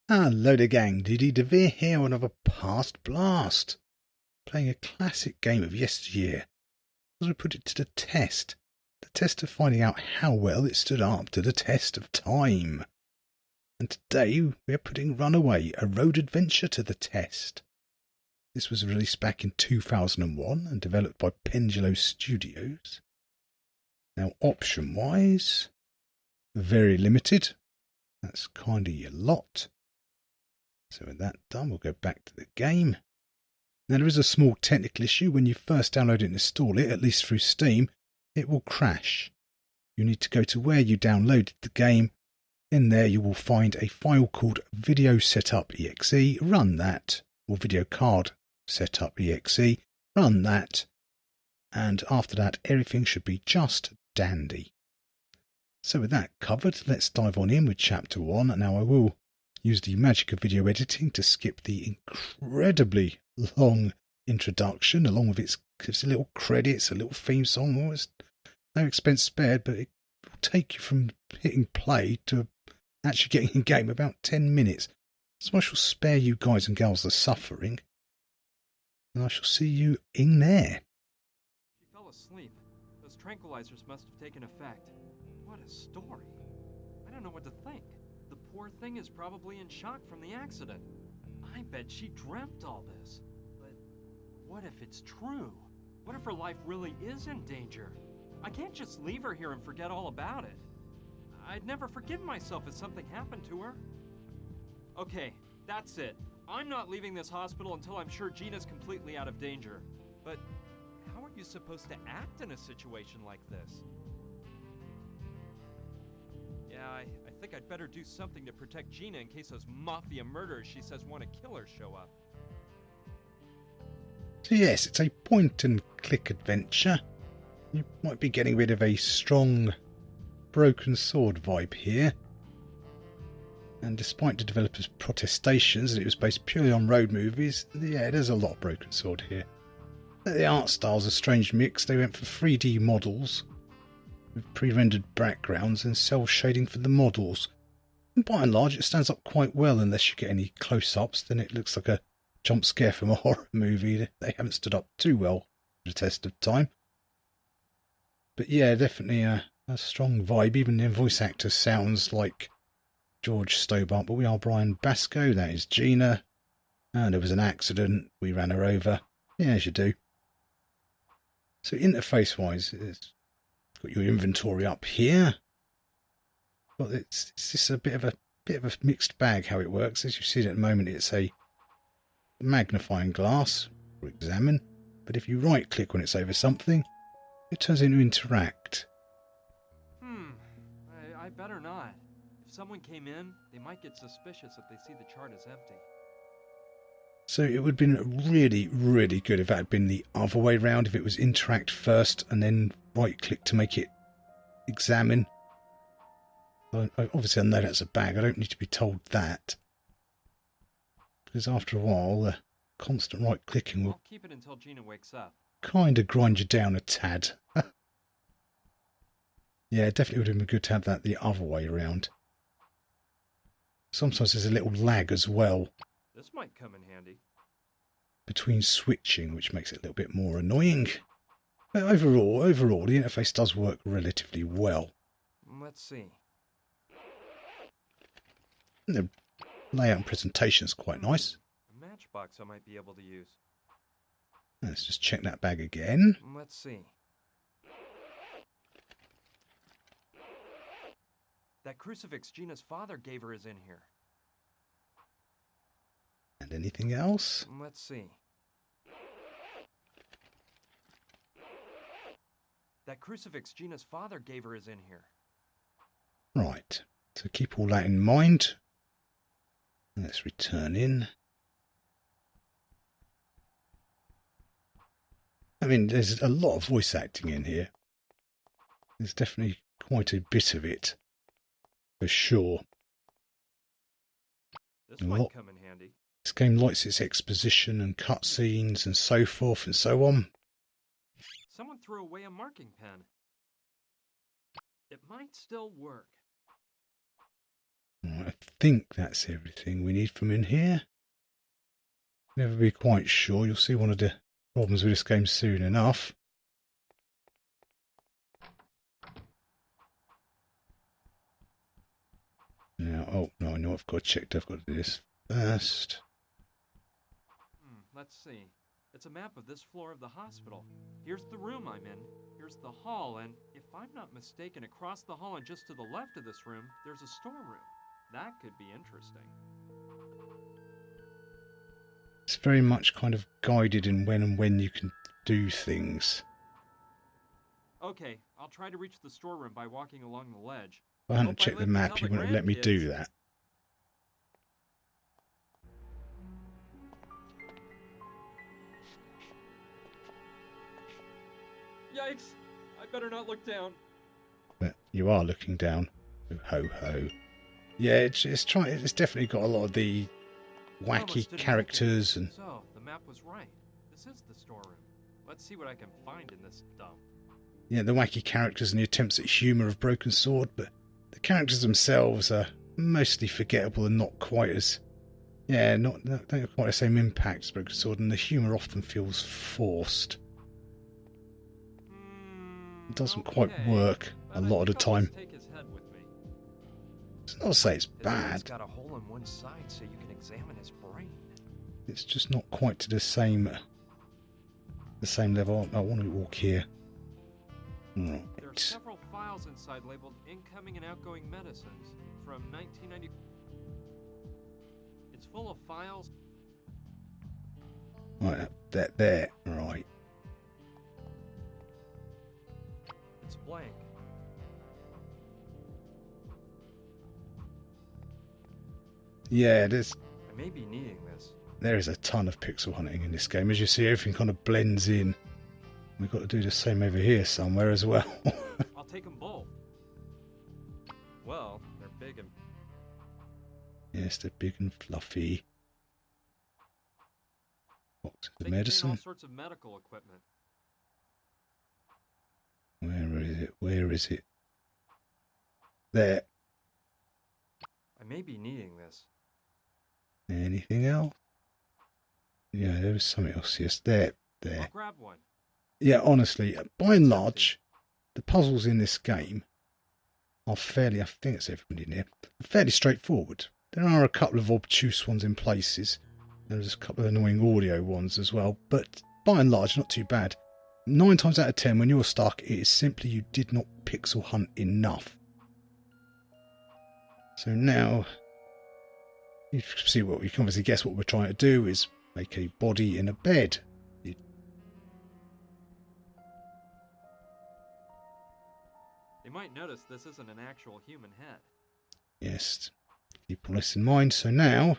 Hello there gang, DD DeVere here on another Past Blast. Playing a classic game of yesteryear. As we put it to the test of finding out how well it stood up to the test of time. And today we are putting Runaway, a road adventure to the test. This was released back in 2001 and developed by Pendulo Studios. Now option wise, very limited. That's kind of your lot. So with that done, we'll go back to the game. Now there is a small technical issue. When you first download it and install it, at least through Steam, it will crash. You need to go to where you downloaded the game. In there you will find a file called video setup.exe. Run that, or video card setup.exe. Run that. And after that, everything should be just dandy. So with that covered, let's dive on in with chapter 1. Now I will use the magic of video editing to skip the incredibly long introduction along with its little credits, a little theme song. Almost no expense spared, but it will take you from hitting play to actually getting in game about 10 minutes. So I shall spare you guys and gals the suffering, and I shall see you in there. She fell asleep. Those tranquilizers must have taken effect. What a story. I don't know what to think. The poor thing is probably in shock from the accident. I bet she dreamt all this. But what if it's true? What if her life really is in danger? I can't just leave her here and forget all about it. I'd never forgive myself if something happened to her. Okay, that's it. I'm not leaving this hospital until I'm sure Gina's completely out of danger. But how are you supposed to act in a situation like this? Yeah, I think I'd better do something to protect Gina in case those mafia murderers she says want to kill her show up. So yes, it's a point and click adventure. You might be getting rid of a strong broken sword vibe here. And despite the developers' protestations that it was based purely on road movies, yeah, there's a lot of broken sword here. The art style's a strange mix. They went for 3D models with pre-rendered backgrounds and cell shading for the models. And by and large, it stands up quite well unless you get any close-ups. Then it looks like a jump scare from a horror movie. They haven't stood up too well to the test of time. But yeah, definitely a strong vibe. Even the voice actor sounds like George Stobart, but we are Brian Basco. That is Gina. And there was an accident. We ran her over. Yeah, as you do. So interface-wise, it's got your inventory up here. But it's just a bit of a mixed bag how it works. As you see at the moment, it's a magnifying glass for examine. But if you right click when it's over something, it turns into interact. I better not. If someone came in, they might get suspicious if they see the chart is empty. So it would have been really, really good if that had been the other way round, if it was interact first and then right click to make it examine. Obviously I know that's a bag, I don't need to be told that. Because after a while, the constant right clicking will I'll keep it until Gina wakes up. kind of grind you down a tad. Yeah, it definitely would have been good to have that the other way around. Sometimes there's a little lag as well This might come in handy. between switching, which makes it a little bit more annoying. But overall, the interface does work relatively well. Let's see. And the layout and presentation is quite nice. A matchbox I might be able to use. Let's just check that bag again. Let's see. That crucifix Gina's father gave her is in here. And anything else? Let's see. That crucifix Gina's father gave her is in here. Right, so keep all that in mind. Let's return in. I mean, there's a lot of voice acting in here. There's definitely quite a bit of it, for sure. This might come in handy. This game likes its exposition and cutscenes and so forth and so on. Someone threw away a marking pen. It might still work. Right, I think that's everything we need from in here. Never be quite sure. You'll see one of the problems with this game soon enough. Now, oh no, I know I've got checked. I've got to do this first. Let's see. It's a map of this floor of the hospital. Here's the room I'm in. Here's the hall, and if I'm not mistaken, across the hall and just to the left of this room, there's a storeroom. That could be interesting. It's very much kind of guided in when and when you can do things. Okay, I'll try to reach the storeroom by walking along the ledge. If I hadn't checked the map, he wouldn't have let me do that. Yikes! I better not look down. But you are looking down. Ho ho. Yeah, it's definitely got a lot of the wacky characters and. So the map was right. This is the storeroom. Let's see what I can find in this dump. Yeah, the wacky characters and the attempts at humour of Broken Sword, but the characters themselves are mostly forgettable and not quite as. Yeah, don't have quite the same impact as Broken Sword, and the humour often feels forced. It doesn't quite work a lot of the time. It's not to say it's bad. It's got a hole in one side so you can examine his brain. It's just not quite to the same level. I want to walk here. Right. There are several files inside labeled incoming and outgoing medicines from 1990. It's full of files. Right, that there. Right. It's blank. Yeah, there's. I may be needing this. There is a ton of pixel hunting in this game. As you see, everything kind of blends in. We've got to do the same over here somewhere as well. I'll take them both. Well, they're big and... Yes, they're big and fluffy. Box of they medicine. All sorts of medical equipment. Where is it? Where is it? There. I may be needing this. Anything else? Yeah, there was something else. Yes, there. I'll grab one. Yeah, honestly, by and large, the puzzles in this game are fairly, I think it's everybody in here, fairly straightforward. There are a couple of obtuse ones in places. There's a couple of annoying audio ones as well, but by and large, not too bad. 9 times out of 10, when you're stuck, it is simply you did not pixel hunt enough. So now, you can see what you can obviously guess what we're trying to do is make a body in a bed. They might notice this isn't an actual human head. Yes, keep all this in mind. So now,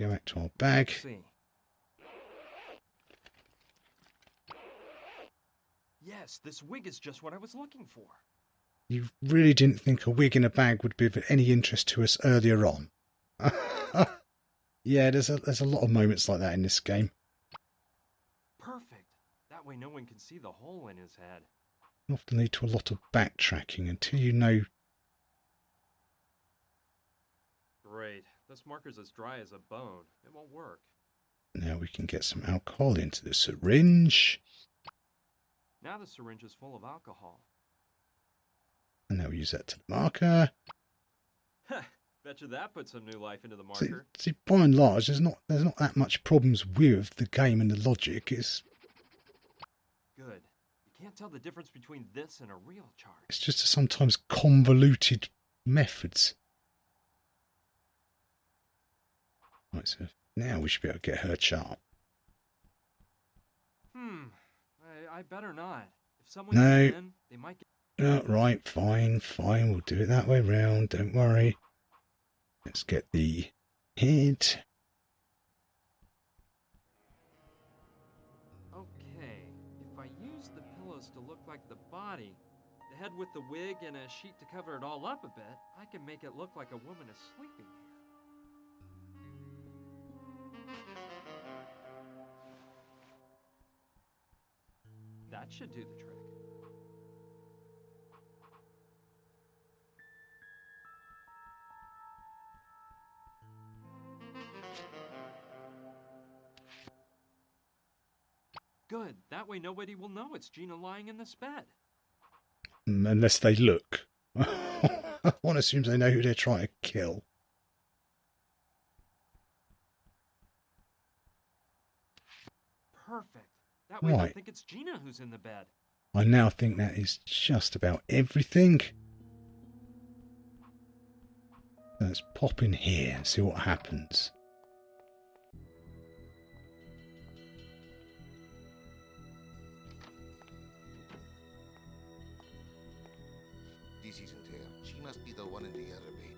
go back to our bag. Let's see. Yes, this wig is just what I was looking for. You really didn't think a wig in a bag would be of any interest to us earlier on. Yeah, there's a lot of moments like that in this game. Perfect. That way no one can see the hole in his head. Often lead to a lot of backtracking until you know. Great. This marker's as dry as a bone. It won't work. Now we can get some alcohol into the syringe. Now the syringe is full of alcohol. And now we use that to the marker. Betcha that put some new life into the marker. See, by and large, there's not that much problems with the game and the logic. It's good. You can't tell the difference between this and a real chart. It's just sometimes convoluted methods. Right, so now we should be able to get her chart. I better not. If someone No. gets in, they might get... Oh, right, fine. We'll do it that way round. Don't worry. Let's get the head. Okay, if I use the pillows to look like the body, the head with the wig and a sheet to cover it all up a bit, I can make it look like a woman is sleeping here. That should do the trick. Good. That way nobody will know it's Gina lying in this bed. Unless they look. One assumes they know who they're trying to kill. Perfect. That way they'll Right. think it's Gina who's in the bed. I now think that is just about everything. Let's pop in here and see what happens. This isn't her. She must be the one in the other bed.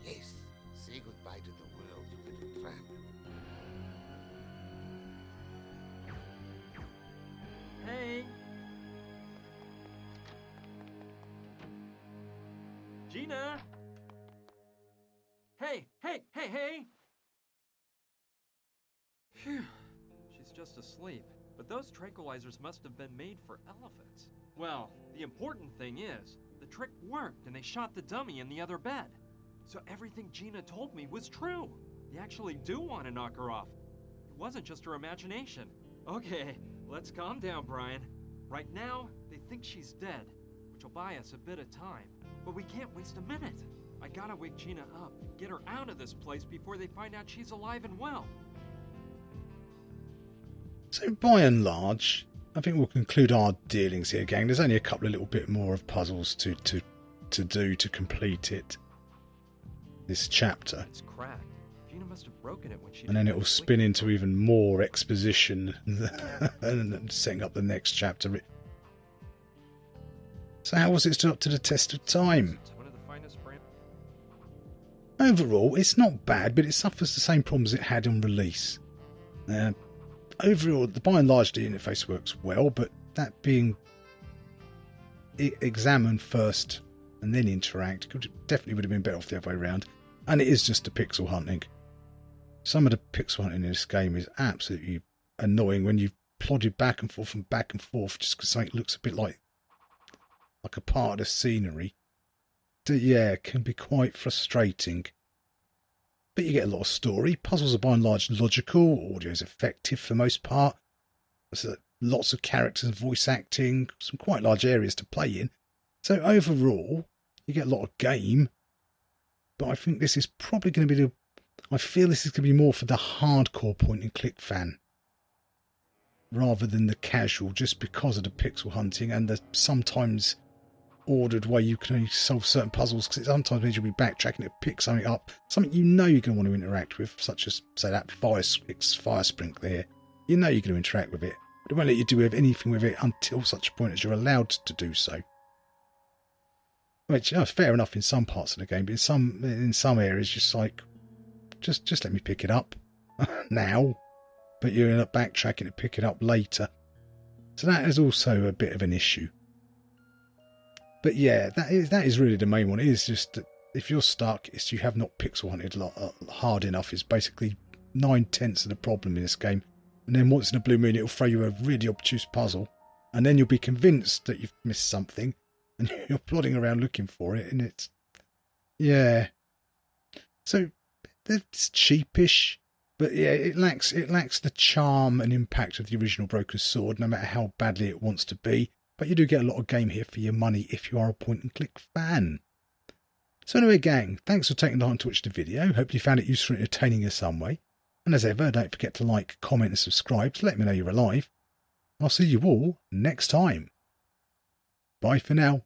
Yes, say goodbye to the world, you little tramp. Hey! Gina! Hey! Hey! Hey! Hey! Phew. She's just asleep. But those tranquilizers must have been made for elephants. Well, the important thing is, the trick worked and they shot the dummy in the other bed. So everything Gina told me was true. They actually do want to knock her off. It wasn't just her imagination. Okay, let's calm down, Brian. Right now, they think she's dead, which will buy us a bit of time. But we can't waste a minute. I gotta wake Gina up and get her out of this place before they find out she's alive and well. So by and large, I think we'll conclude our dealings here, gang. There's only a couple of little bit more of puzzles to do to complete it. This chapter. It's cracked. Gina must have broken it when she. And then it will spin into even more exposition and setting up the next chapter. So how was it stood up to the test of time? It's one of the finest brands. Overall, it's not bad, but it suffers the same problems it had on release. Overall, by and large, the interface works well, but that being examined first and then interact definitely would have been better off the other way around. And it is just the pixel hunting. Some of the pixel hunting in this game is absolutely annoying when you've plodded back and forth just because something looks a bit like a part of the scenery. So, yeah, it can be quite frustrating. But you get a lot of story. Puzzles are by and large logical. Audio is effective for the most part. There's lots of characters and voice acting. Some quite large areas to play in. So overall, you get a lot of game. But I think this is probably going to be I feel this is going to be more for the hardcore point and click fan. Rather than the casual, just because of the pixel hunting and the sometimes ordered way you can only solve certain puzzles, because it sometimes means you'll be backtracking to pick something up, something you know you're going to want to interact with, such as, say, that fire sprinkler here. You know you're going to interact with it, but it won't let you do anything with it until such a point as you're allowed to do so. Which is fair enough in some parts of the game, but in some areas, just like, just let me pick it up now, but you end up backtracking to pick it up later. So that is also a bit of an issue. But yeah, that is really the main one. It is just that if you're stuck, it's you have not pixel hunted hard enough. It's basically 9/10 of the problem in this game. And then once in a blue moon, it'll throw you a really obtuse puzzle. And then you'll be convinced that you've missed something. And you're plodding around looking for it. And it's... yeah. So, it's cheapish. But yeah, it lacks the charm and impact of the original Broker's Sword, no matter how badly it wants to be. But you do get a lot of game here for your money if you are a point-and-click fan. So anyway, gang, thanks for taking the time to watch the video. Hope you found it useful and entertaining in some way. And as ever, don't forget to like, comment and subscribe to let me know you're alive. I'll see you all next time. Bye for now.